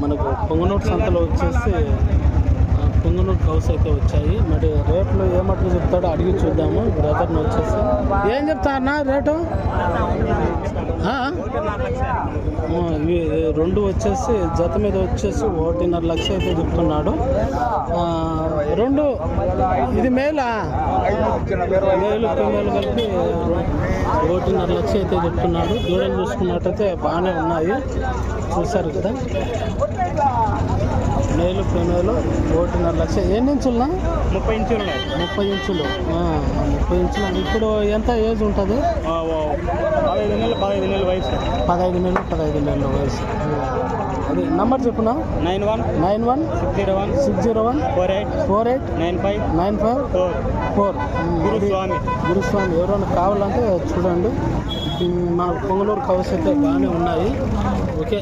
మనకు పొంగనూరు సంతలో వచ్చేసి పొంగనూరు కౌస్ అయితే వచ్చాయి. మరి రేట్లు ఏమట్లు చెప్తాడో అడిగి చూద్దాము బ్రదర్ని వచ్చేసి. ఏం చెప్తారన్నా రేటు? ఇవి రెండు వచ్చేసి జత మీద వచ్చేసి 1.5 లక్ష అయితే చెప్తున్నాడు. రెండు ఇది మేలు ఫిమేల్ కలిపి 1.5 లక్ష అయితే చెప్తున్నాడు. దూరం చూసుకున్నట్టయితే బాగానే ఉన్నాయి, చూసారు కదా. మేలు ఫిమేలు 1.5 లక్ష. ఎన్ని ఇంచులున్నా? 30 ఇంచులు. 30 ఇంచులు. 30 ఇంచులు. ఇప్పుడు ఎంత ఏజ్ ఉంటుంది? 15 నెలల వయసు. 15 నెలల వయసు. అది నంబర్ చెప్పునా? 91 601 48 95 గురుస్వామి. ఎవరైనా కావాలంటే చూడండి. మన పొంగనూరు కౌస్ అయితే బాగానే ఉన్నాయి. ఓకే.